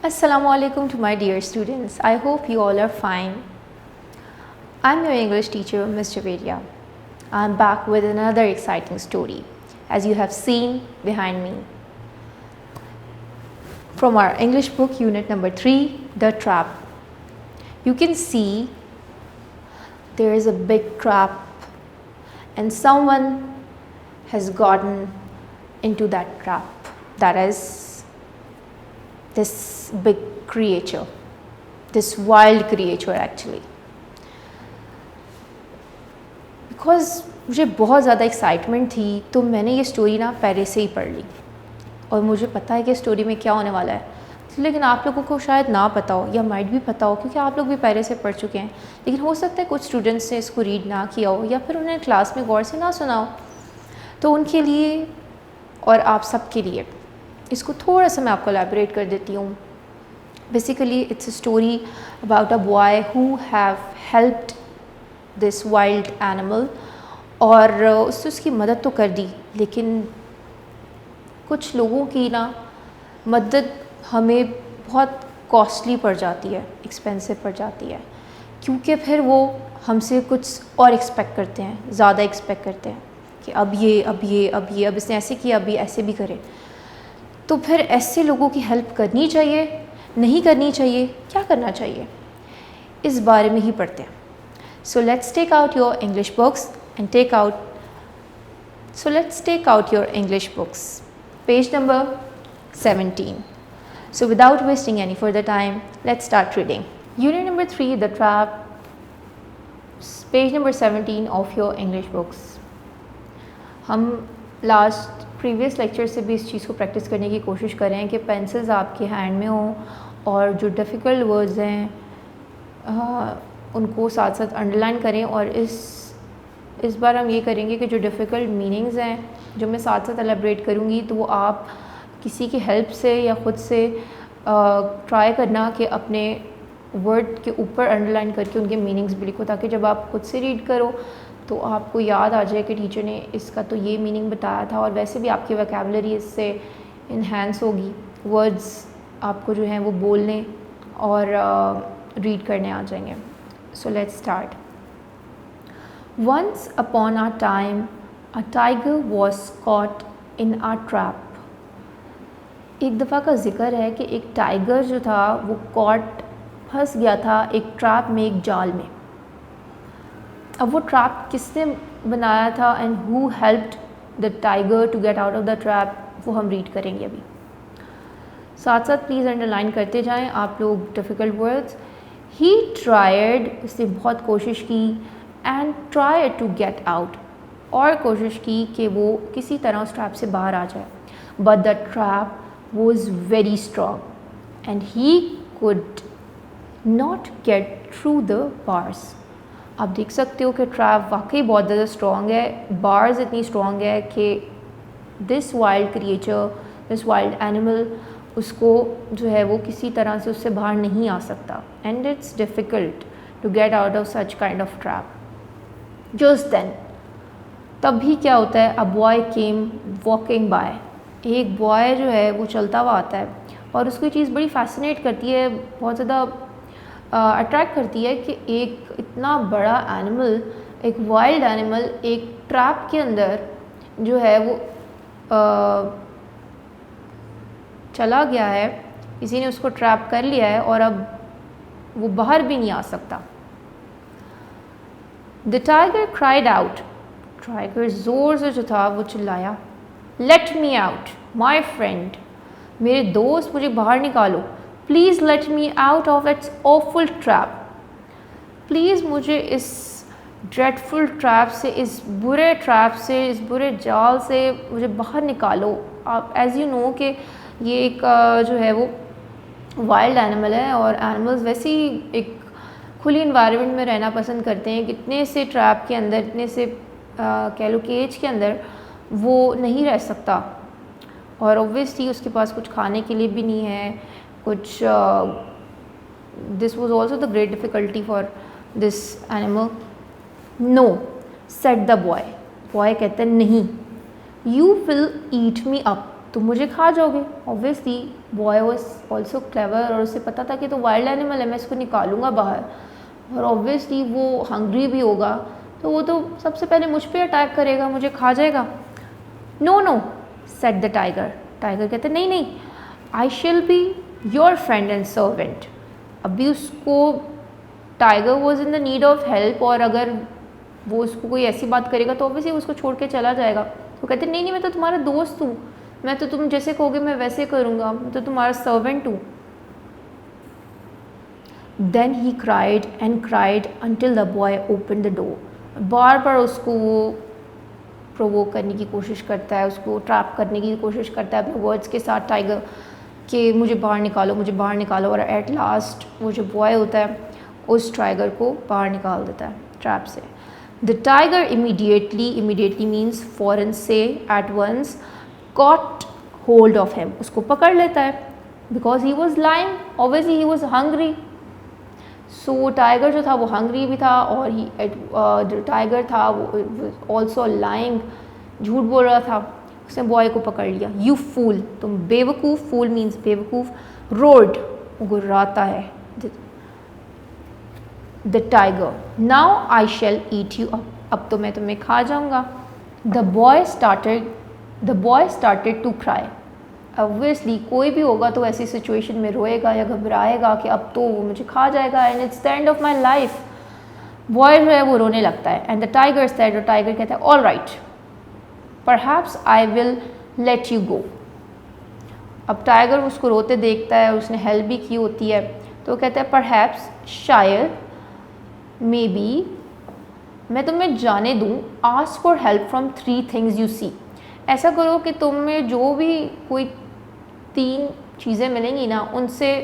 Assalamualaikum to my dear students. I hope you all are fine. I'm your English teacher, Ms. Javeria. I'm back with another exciting story, as you have seen behind me. From our English book, unit number 3, The Trap. You can see there is a big trap and someone has gotten into that trap. That is this big creature, this wild creature actually. Because मुझे बहुत ज़्यादा excitement थी तो मैंने ये story ना पहले से ही पढ़ ली और मुझे पता है कि स्टोरी में क्या होने वाला है, लेकिन आप लोगों को शायद ना पता हो या माइट भी पता हो क्योंकि आप लोग भी पहले से पढ़ चुके हैं, लेकिन हो सकता है कुछ स्टूडेंट्स ने इसको रीड ना किया हो या फिर उन्हें क्लास में गौर से ना सुना हो। तो उनके लिए और आप सब के लिए इसको थोड़ा सा मैं आपको एलैबोरेट कर देती हूँ। Basically it's a story about a boy who have helped this wild animal और उसने उसकी मदद तो कर दी, लेकिन कुछ लोगों की ना मदद हमें बहुत कॉस्टली पड़ जाती है, एक्सपेंसिव पड़ जाती है, क्योंकि फिर वो हमसे कुछ और एक्सपेक्ट करते हैं, ज़्यादा एक्सपेक्ट करते हैं कि अब इसने ऐसे किया, अभी ऐसे भी करे। तो फिर ऐसे लोगों की हेल्प करनी चाहिए, नहीं करनी चाहिए, क्या करना चाहिए, इस बारे में ही पढ़ते हैं। So let's take out your English books and take out your English books. Page number 17. So without wasting any further time, let's start reading. Unit number 3, The Trap, page number 17 of your English books. हम last previous lecture से भी इस चीज़ को practice करने की कोशिश कर रहे हैं कि पेंसिल्स आपके हैंड में हों और जो डिफ़िकल्ट वर्ड्स हैं उनको साथ साथ अंडरलाइन करें। और इस बार हम ये करेंगे कि जो डिफ़िकल्ट मीनिंग्स हैं जो मैं साथ साथ एलैबोरेट करूँगी तो वो आप किसी की हेल्प से या ख़ुद से ट्राई करना कि अपने वर्ड के ऊपर अंडरलाइन करके उनके मीनिंग्स भी लिखो, ताकि जब आप खुद से रीड करो तो आपको याद आ जाए कि टीचर ने इसका तो ये मीनिंग बताया था। और वैसे भी आपकी वोकैबुलरी इससे इन्हेंस होगी, वर्ड्स आपको जो हैं वो बोलने और रीड करने आ जाएंगे। So let's start. Once upon a time, a tiger was caught in a trap. एक दफ़ा का ज़िक्र है कि एक टाइगर जो था वो फंस गया था एक ट्रैप में, एक जाल में। अब वो ट्रैप किसने बनाया था and who helped the tiger to get out of the trap, वो हम रीड करेंगे अभी। साथ साथ प्लीज़ अंडरलाइन करते जाएं आप लोग डिफ़िकल्ट वर्ड्स। He tried, उसने बहुत कोशिश की, and tried to get out, और कोशिश की कि वो किसी तरह उस ट्रैप से बाहर आ जाए। But the trap was very strong and he could not get through the bars. आप देख सकते हो कि ट्रैप वाकई बहुत ज़्यादा स्ट्रॉन्ग है, बार्स इतनी स्ट्रॉन्ग है कि this wild creature, this wild animal उसको जो है वो किसी तरह से उससे बाहर नहीं आ सकता। And it's difficult to get out of such kind of trap. Just then, तब भी क्या होता है, a boy came walking by, एक बॉय जो है वो चलता हुआ आता है और उसको ये चीज़ बड़ी फैसिनेट करती है, बहुत ज़्यादा अट्रैक्ट करती है कि एक इतना बड़ा एनिमल, एक वाइल्ड एनिमल एक ट्रैप के अंदर जो है वो चला गया है, किसी ने उसको ट्रैप कर लिया है और अब वो बाहर भी नहीं आ सकता। The tiger cried out, tiger ज़ोर से जो था वो चिल्लाया, let me out my friend, मेरे दोस्त मुझे बाहर निकालो, please let me out of its awful trap, please मुझे इस ड्रेडफुल ट्रैप से, इस बुरे ट्रैप से, इस बुरे जाल से मुझे बाहर निकालो। आप एज़ यू नो कि ये एक जो है वो वाइल्ड एनिमल है और एनिमल्स वैसे ही एक खुली इन्वायरमेंट में रहना पसंद करते हैं। कितने से ट्रैप के अंदर, इतने से कह लो केज के अंदर वो नहीं रह सकता और ऑब्वियसली उसके पास कुछ खाने के लिए भी नहीं है कुछ। This was also the great difficulty for this animal. No said the boy, boy कहते हैं नहीं, you will eat me up, तुम मुझे खा जाओगे। Obviously boy was also clever और उसे पता था कि तो वाइल्ड एनिमल है, मैं इसको निकालूंगा बाहर, और ऑब्वियसली वो हंग्री भी होगा, तो वो तो सबसे पहले मुझ पर अटैक करेगा, मुझे खा जाएगा। No no said the tiger. Tiger कहते नहीं नहीं, I shall be your friend and servant. अभी उसको tiger was in the need of help, और अगर वो उसको कोई ऐसी बात करेगा तो ऑब्वियसली उसको छोड़ के चला जाएगा। तो कहते नहीं नहीं, मैं तो तुम्हारा दोस्त हूँ, मैं तो तुम जैसे कहोगे मैं वैसे करूँगा, मैं तो तुम्हारा सर्वेंट हूँ। Then he cried and cried until the boy open the door. बार बार उसको वो प्रोवोक करने की कोशिश करता है, उसको ट्रैप करने की कोशिश करता है अपने वर्ड्स के साथ टाइगर, कि मुझे बाहर निकालो, मुझे बाहर निकालो, और एट लास्ट वो जो बॉय होता है उस टाइगर को बाहर निकाल देता है ट्रैप से। द टाइगर इमीडिएटली मीन्स फ़ौरन से, at once, caught hold of him, उसको पकड़ लेता है, because he was lying, obviously he was hungry. So tiger जो था वो हंग्री भी था, और जो टाइगर था वो ऑल्सो लाइंग, झूठ बोल रहा था। उसने बॉय को पकड़ लिया। यू फूल, तुम बेवकूफ़, फूल मीन्स बेवकूफ़, रोड, गुर्राता है। The tiger, now I shall eat you up, अब तो मैं तुम्हें खा जाऊँगा। The boy started to cry. Obviously कोई भी होगा तो ऐसी सिचुएशन में रोएगा या घबराएगा कि अब तो वो मुझे खा जाएगा, and it's the end of my life. Boy जो है वो रोने लगता है। एंड द टाइगर सेड, और टाइगर कहता है all right, perhaps I will let you गो। अब टाइगर उसको रोते देखता है, उसने हेल्प भी की होती है, तो कहता है परहैप्स, शायद, मे बी, मैं तुम्हें जाने दूँ। Ask for help from 3 things you see, ऐसा करो कि तुम्हें जो भी कोई 3 चीज़ें मिलेंगी ना, उनसे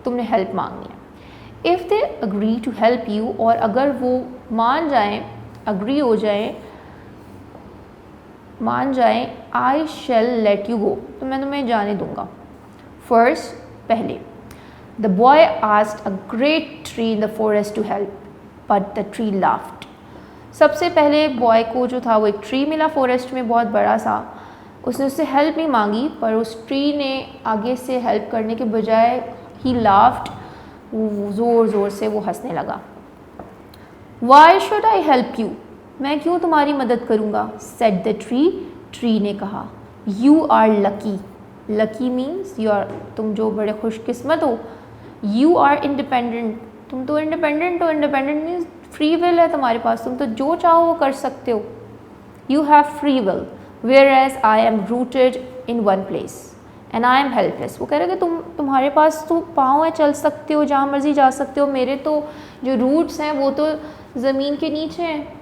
तुमने हेल्प मांगनी है। If they agree to help you, और अगर वो मान जाएं, अग्री हो जाएं, मान जाएं, I shall let you go, तो मैं तुम्हें जाने दूंगा। फर्स्ट, पहले, the boy asked a great tree in the forest to help, but the tree laughed. सबसे पहले बॉय को जो था वो एक ट्री मिला फॉरेस्ट में, बहुत बड़ा सा, उसने उससे हेल्प नहीं मांगी, पर उस ट्री ने आगे से हेल्प करने के बजाय ही लाफ्ड, ज़ोर ज़ोर से वो हंसने लगा। Why should I help you, मैं क्यों तुम्हारी मदद करूँगा, सेड द ट्री, ट्री ने कहा। You are lucky, lucky means you are, तुम जो बड़े खुशकिस्मत हो। यू आर इंडिपेंडेंट, तुम तो इंडिपेंडेंट हो, इंडिपेंडेंट मीन्स फ्री विल है तुम्हारे पास, तुम तो जो चाहो वो कर सकते हो। You have free will, whereas I am rooted in one place and I am helpless. वो कह रहे कि तुम्हारे पास तो पाँव है, चल सकते हो, जहाँ मर्जी जा सकते हो, मेरे तो जो रूट्स हैं वो तो ज़मीन के नीचे हैं,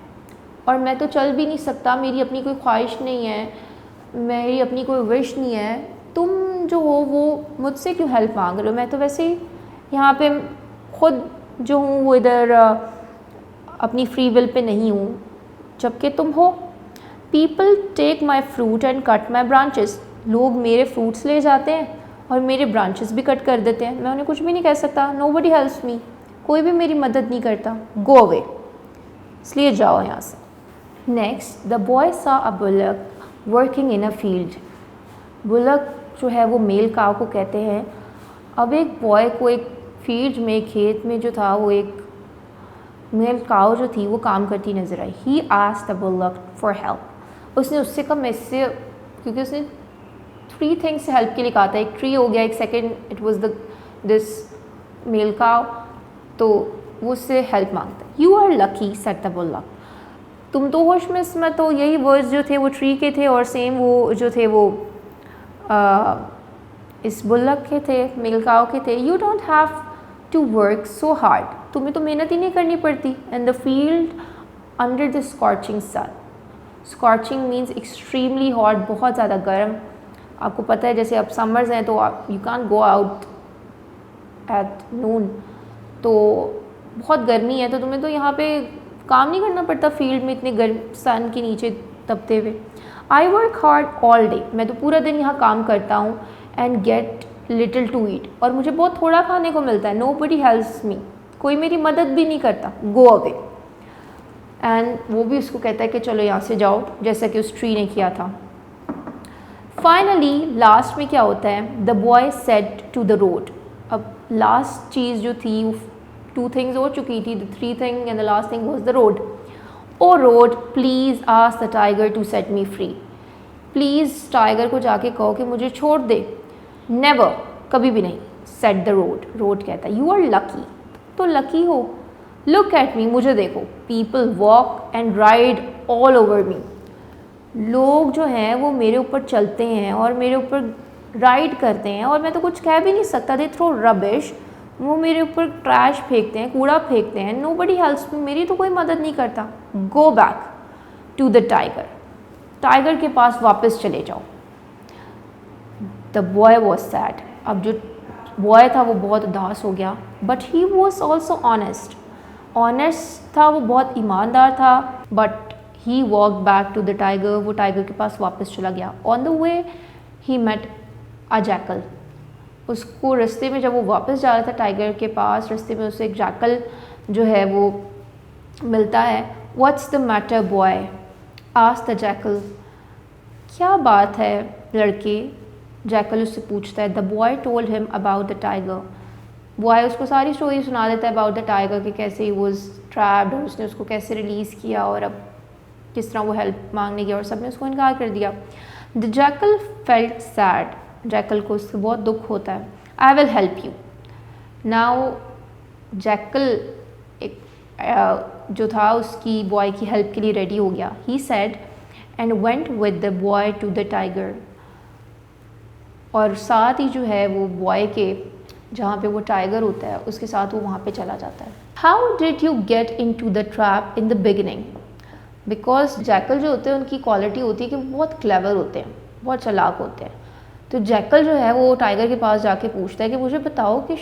और मैं तो चल भी नहीं सकता, मेरी अपनी कोई ख्वाहिश नहीं है, मेरी अपनी कोई विश नहीं है। तुम जो हो वो मुझसे क्यों हेल्प मांग रहे हो, मैं तो वैसे ही यहाँ पे खुद जो हूँ वो इधर अपनी फ्री विल पे नहीं हूँ, जबकि तुम हो। People take my fruit and cut my branches, लोग मेरे फ्रूट्स ले जाते हैं और मेरे ब्रांचेस भी कट कर देते हैं, मैं उन्हें कुछ भी नहीं कह सकता। नोबडी हेल्प्स मी, कोई भी मेरी मदद नहीं करता। गो अवे, इसलिए जाओ यहाँ से। Next, the boy saw a bullock working in a field. Bullock जो है वो मेल काव को कहते हैं। अब एक बॉय को एक फील्ड में, खेत में जो था, वो एक मेल काव जो थी वो काम करती नजर आई। He asked the bullock for help, उसने उससे कहा मैं इससे, क्योंकि उसने 3 थिंग्स से हेल्प के लिए कहा था, एक ट्री हो गया, एक second it was this male cow, तो वो उससे हेल्प मांगता है। You are lucky said the bullock, तुम तो खुशकिस्मत हो। यही वर्ड्स जो थे वो ट्री के थे, और सेम वो जो थे वो इस बुलक के थे, मेल काव के थे। You don't have to work so hard, तुम्हें तो मेहनत ही नहीं करनी पड़ती। And the field under the scorching sun, scorching means extremely hot, बहुत ज़्यादा गर्म। आपको पता है जैसे अब समर्स हैं तो you can go out at noon, तो बहुत गर्मी है, तो तुम्हें तो यहाँ पे काम नहीं करना पड़ता फील्ड में इतने गर्म सन के नीचे तपते हुए। I work hard all day, मैं तो पूरा दिन यहाँ काम करता हूँ। And get little to eat, और मुझे बहुत थोड़ा खाने को मिलता है। नोबडी हेल्प्स मी, कोई मेरी मदद भी नहीं करता। गो अवे, एंड वो भी उसको कहता है कि चलो यहाँ से जाओ, जैसा कि उस ट्री ने किया था। फाइनली लास्ट में क्या होता है, the boy said to the road. अब लास्ट चीज़ जो थी, 2 थिंग्स हो चुकी थी, the 3 thing and the last thing was the road. O road please ask the tiger to set me free. Please tiger को जाके कहो कि मुझे छोड़ दे। नेवर, कभी भी नहीं। सेट द रोड, रोड कहता है यू आर लकी, तो लकी हो। लुक एट मी, मुझे देखो। People walk and ride all over me. लोग जो हैं वो मेरे ऊपर चलते हैं और मेरे ऊपर राइड करते हैं, और मैं तो कुछ कह भी नहीं सकता। दे थ्रो रबिश, वो मेरे ऊपर ट्रैश फेंकते हैं, कूड़ा फेंकते हैं। नो बडी हेल्प्स मी, मेरी तो कोई मदद नहीं करता। Go back to the tiger, tiger के पास वापस चले जाओ। The boy was sad. अब जो बॉय था वो बहुत उदास हो गया, but he was also honest. Honest था, वो बहुत ईमानदार था। But he walk back to the tiger, वो टाइगर के पास वापस चला गया। On the way he met a jackal. उसको रास्ते में जब वो वापस जा रहा था टाइगर के पास, रास्ते में उसे एक जैकल जो है वो मिलता है। What's the matter boy, asked the jackal. क्या बात है लड़के, जैकल उससे पूछता है। The boy told him about the tiger. Boy उसको सारी स्टोरी सुना देता है अबाउट द टाइगर, कि कैसे ही वॉज ट्रैप्ड और उसने उसको कैसे रिलीज़ किया और अब किस तरह वो हेल्प मांगने गया और सब ने उसको इनकार कर दिया। The jackal felt sad. Jackal को उससे बहुत दुख होता है। I will help you. Now jackal एक जो था उसकी बॉय की हेल्प के लिए रेडी हो गया। He said and went with the boy to the tiger. और साथ ही जो है वो बॉय के जहाँ पे वो टाइगर होता है उसके साथ वो वहाँ पे चला जाता है। How did you get in to the trap in the beginning? Because jackal जो होते हैं उनकी क्वालिटी होती है कि वो बहुत क्लेवर होते हैं, बहुत चालाक होते हैं। तो जैकल जो है वो टाइगर के पास जाके पूछता है कि मुझे बताओ कि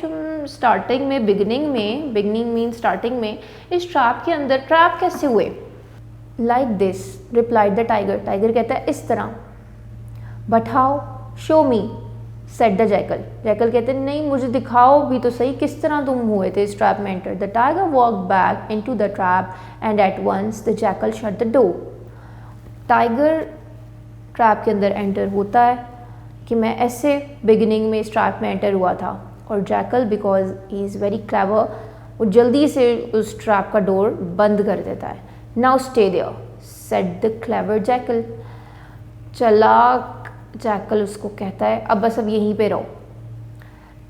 स्टार्टिंग में, बिगनिंग मीन स्टार्टिंग में, इस ट्रैप के अंदर ट्रैप कैसे हुए? Like this replied the tiger. Tiger कहता है इस तरह। But how, show me, said the jackal. Jackal कहते हैं नहीं, मुझे दिखाओ भी तो सही किस तरह तुम हुए थे इस ट्रैप में enter. The tiger walk back in to the trap and at once the jackal shut the door. Tiger trap के अंदर एंटर होता है कि मैं ऐसे बिगिनिंग में इस ट्रैप में एंटर हुआ था, और jackal because he is very clever, वो जल्दी से उस ट्रैप का डोर बंद कर देता है। Now stay there, said the clever jackal. चालाक जैकल उसको कहता है अब बस अब यहीं पे रहो।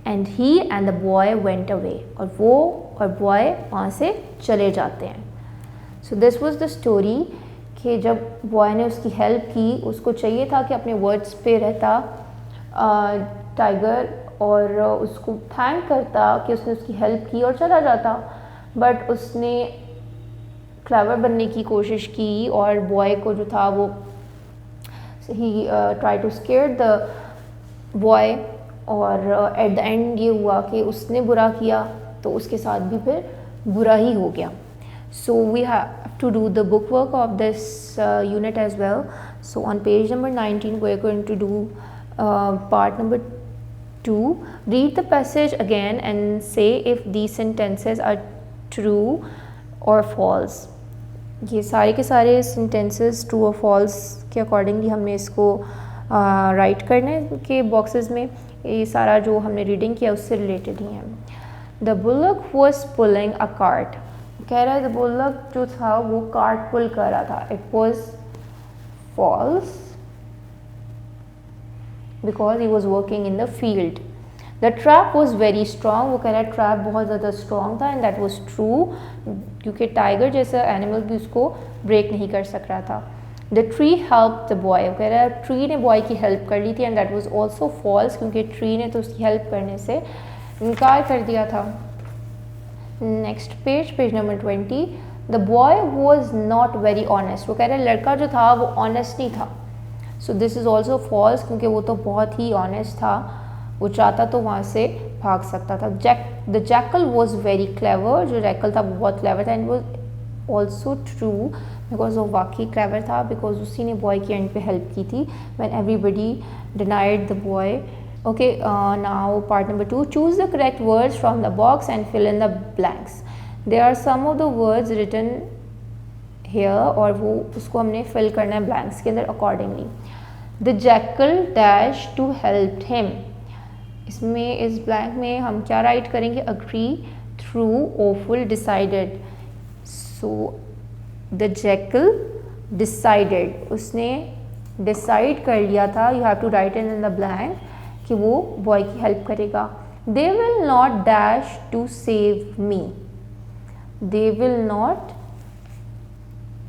And he and the boy went away. और वो और बॉय वहाँ से चले जाते हैं। So this was the story कि जब बॉय ने उसकी हेल्प की, उसको चाहिए था कि अपने वर्ड्स पे रहता टाइगर और उसको थैंक करता कि उसने उसकी हेल्प की और चला जाता, बट उसने क्लेवर बनने की कोशिश की और बॉय को जो था वो he try to scare the boy, और एट द एंड ये हुआ कि उसने बुरा किया तो उसके साथ भी फिर बुरा ही हो गया. So we have to do the book work of this unit as well. So on page number 19 we are going to do part number 2. Read the passage again and say if these sentences are true or false. ये सारे के सारे sentences true or false के accordingly हमने इसको right करने के boxes में. ये सारा जो हमने रीडिंग किया उससे रिलेटेड ही है. The bullock was pulling a cart. कह रहा है the bullock जो था वो कार्ट पुल कर रहा था. It was false because he was working in the field. The trap was very strong. वो कह रहा है ट्रैप बहुत ज़्यादा स्ट्रॉन्ग था. And that was true क्योंकि टाइगर जैसा एनिमल भी उसको ब्रेक नहीं कर सक रहा था. The tree helped the boy. वो कह रहा है ट्री ने बॉय की हेल्प कर ली थी. And that was also false क्योंकि ट्री ने तो उसकी हेल्प करने से इनकार कर दिया था. Next page number 20. The boy was not very honest. वो कह रहे हैं लड़का जो था वो ऑनेस्ट नहीं था. So this is also false क्योंकि वो तो बहुत ही ऑनेस्ट था. वो चाहता तो वहाँ से भाग सकता था. The jackal was very clever. जो जैकल था वो बहुत क्लेवर था. And was also true because वो वाकई क्लेवर था बिकॉज उसी ने बॉय की एंड पे हेल्प की थी when everybody denied the boy. Okay, now part number 2. Choose the correct words from the box and fill in the blanks. There are some of the words written here और वो उसको हमने fill करना है blanks के अंदर accordingly. The jackal dash to help him. इसमें इस ब्लैंक में हम क्या राइट करेंगे? Agree, through, awful, decided. So the jackal decided, उसने डिसाइड कर लिया था, you have to write in the blank, कि वो बॉय की हेल्प करेगा। They will not dash to save me, they will not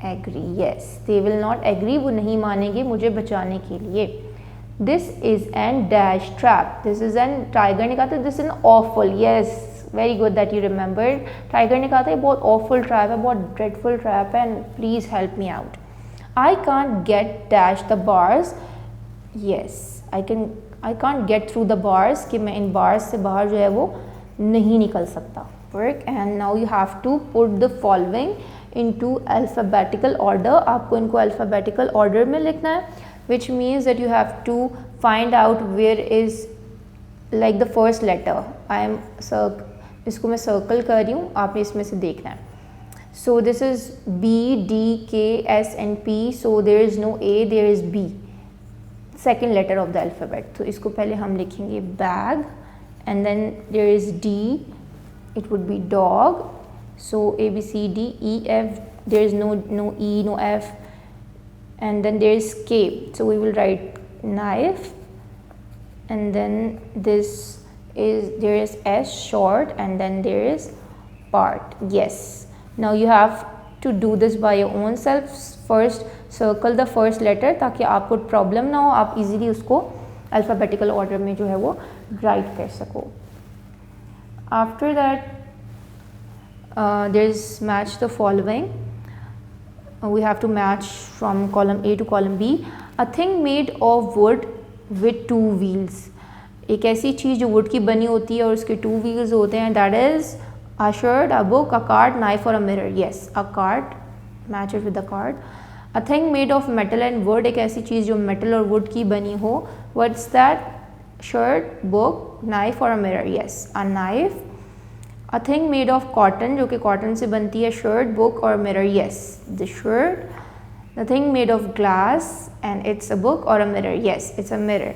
agree, yes they will not agree, वो नहीं मानेंगे मुझे बचाने के लिए। This is N dash trap, this is N, tiger ने कहा था this is N awful, yes very good that you remembered. Tiger ने कहा था ये बहुत ऑफुल ट्रैप है, बहुत ड्रेडफुल ट्रैप है, and please help me out. I can't get dash the bars, yes I can't get through the bars, कि मैं इन बार्स से बाहर जो है वो नहीं निकल सकता। Work, and now you have to put the following into alphabetical order, आपको इनको alphabetical order में लिखना है, which means that you have to find out where is like the first letter. इसको मैं circle कर रही हूँ, आपने इसमें से देखना है। So this is B, D, K, S and P, so there is no A, there is B, second letter of the alphabet. तो इसको पहले हम लिखेंगे bag, and then there is D, it would be dog. So A, B, C, D, E, F, there is no E, no F, and then there is K, so we will write knife, and then there is S short, and then there is part. Yes, now you have to do this by your own self. First circle the first letter ताकि आपको problem ना हो, आप easily उसको alphabetical order में जो है वो राइट कर सको। After that there is match the following. We have to match from column A to column B. A thing made of wood with two wheels. एक ऐसी चीज़ जो wood की बनी होती है और उसके two wheels होते हैं, that is a shirt, a book, a card, knife or a mirror. Yes, a card, match it with the card. A thing made of metal and wood, एक ऐसी चीज़ जो metal और wood की बनी हो. What's that? Shirt, book, knife or a mirror. Yes, a knife. A thing made of cotton, जो कि cotton से बनती है, shirt, book और mirror. Yes, the shirt. The thing made of glass, and it's a book or a mirror. Yes, it's a mirror.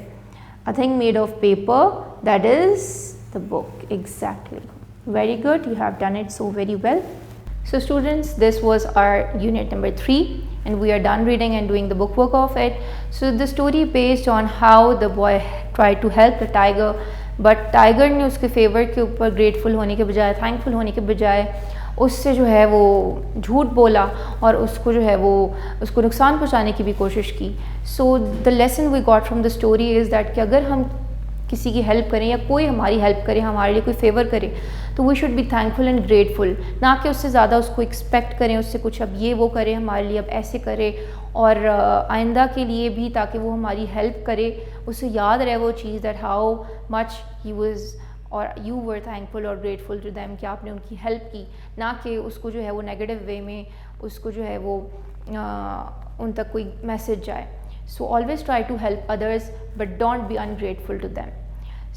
A thing made of paper, that is the book. Exactly. Very good, you have done it so very well. So students, this was our unit number 3, and we are done reading and doing the book work of it. So the story based on how the boy tried to help the tiger, but tiger ने उसके favour के ऊपर grateful होने के बजाय, thankful होने के बजाय उससे जो है वो झूठ बोला और उसको जो है वो उसको नुकसान पहुंचाने की भी कोशिश की। So the lesson we got from the story is that कि अगर हम किसी की हेल्प करें या कोई हमारी हेल्प करे, हमारे लिए कोई फेवर करे, तो we should be thankful and grateful, ना कि उससे ज़्यादा उसको एक्सपेक्ट करें उससे कुछ, अब ये वो करे हमारे लिए, अब ऐसे करे, और आइंदा के लिए भी ताकि वो हमारी हेल्प करे, उसे याद रहे वो चीज़, that how much he was और यू वर थैंकफुल और ग्रेटफुल टू दैम, कि आपने उनकी हेल्प की, ना कि उसको जो है वो नेगेटिव वे में उसको जो है वो उन तक कोई मैसेज जाए। So always try to help others, but don't be ungrateful to them.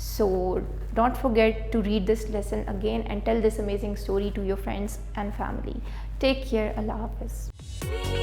So don't forget to read this lesson again and tell this amazing story to your friends and family. Take care. Allah Hafiz.